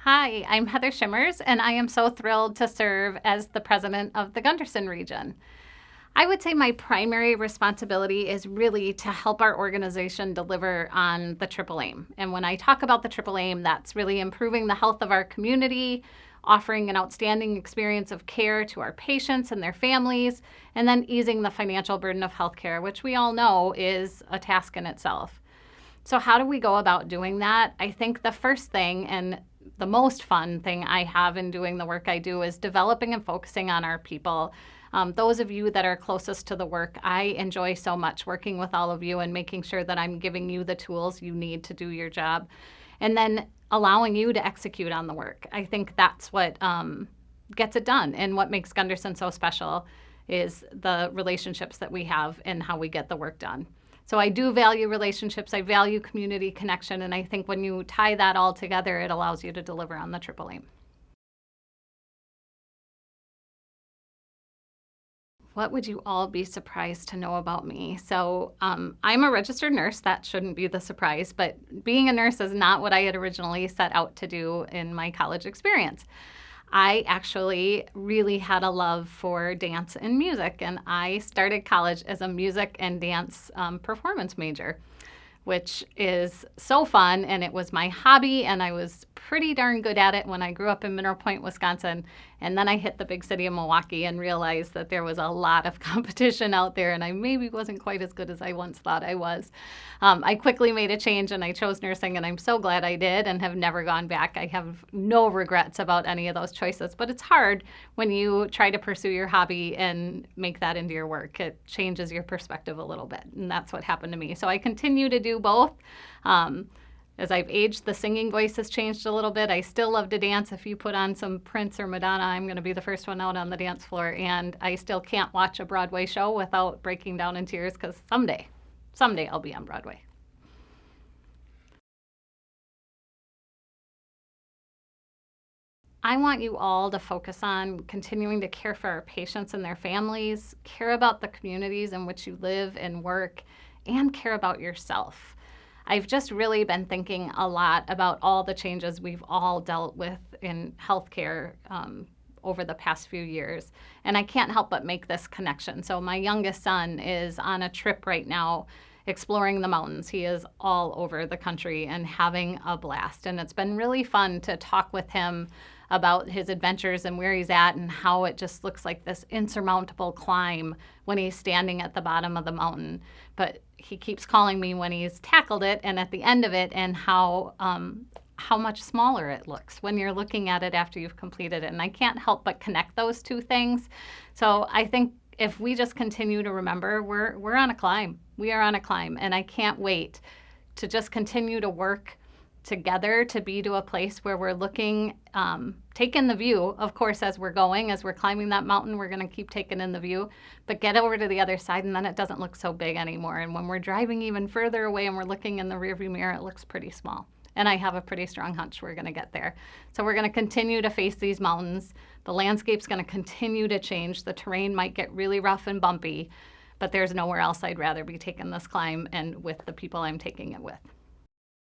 Hi, I'm Heather Schimmers, and I am so thrilled to serve as the president of the Gundersen region. I would say my primary responsibility is really to help our organization deliver on the triple aim. And when I talk about the triple aim, that's really improving the health of our community, offering an outstanding experience of care to our patients and their families, and then easing the financial burden of healthcare, which we all know is a task in itself. So, how do we go about doing that? I think the first thing and the most fun thing I have in doing the work I do is developing and focusing on our people. Those of you that are closest to the work, I enjoy so much working with all of you and making sure that I'm giving you the tools you need to do your job and then allowing you to execute on the work. I think that's what gets it done. And what makes Gundersen so special is the relationships that we have and how we get the work done. So I do value relationships, I value community connection, and I think when you tie that all together, it allows you to deliver on the triple aim. What would you all be surprised to know about me? So I'm a registered nurse. That shouldn't be the surprise, but being a nurse is not what I had originally set out to do in my college experience. I actually really had a love for dance and music, and I started college as a music and dance performance major, which is so fun, and it was my hobby, and I was pretty darn good at it when I grew up in Mineral Point, Wisconsin. And then I hit the big city of Milwaukee and realized that there was a lot of competition out there, and I maybe wasn't quite as good as I once thought I was. I quickly made a change, and I chose nursing, and I'm so glad I did and have never gone back. I have no regrets about any of those choices, but it's hard when you try to pursue your hobby and make that into your work. It changes your perspective a little bit, and that's what happened to me. So I continue to do both. As I've aged, the singing voice has changed a little bit. I still love to dance. If you put on some Prince or Madonna, I'm going to be the first one out on the dance floor. And I still can't watch a Broadway show without breaking down in tears because someday I'll be on Broadway. I want you all to focus on continuing to care for our patients and their families, care about the communities in which you live and work, and care about yourself. I've just really been thinking a lot about all the changes we've all dealt with in healthcare over the past few years. And I can't help but make this connection. So my youngest son is on a trip right now exploring the mountains. He is all over the country and having a blast. And it's been really fun to talk with him about his adventures and where he's at and how it just looks like this insurmountable climb when he's standing at the bottom of the mountain. But he keeps calling me when he's tackled it and at the end of it, and how much smaller it looks when you're looking at it after you've completed it. And I can't help but connect those two things. So I think if we just continue to remember, we're on a climb. We are on a climb, and I can't wait to just continue to work together to be to a place where we're looking, taking the view, of course, as we're climbing that mountain, we're going to keep taking in the view, but get over to the other side, and then it doesn't look so big anymore. And when we're driving even further away and we're looking in the rearview mirror, it looks pretty small. And I have a pretty strong hunch we're going to get there. So we're going to continue to face these mountains. The landscape's going to continue to change. The terrain might get really rough and bumpy, but there's nowhere else I'd rather be taking this climb and with the people I'm taking it with.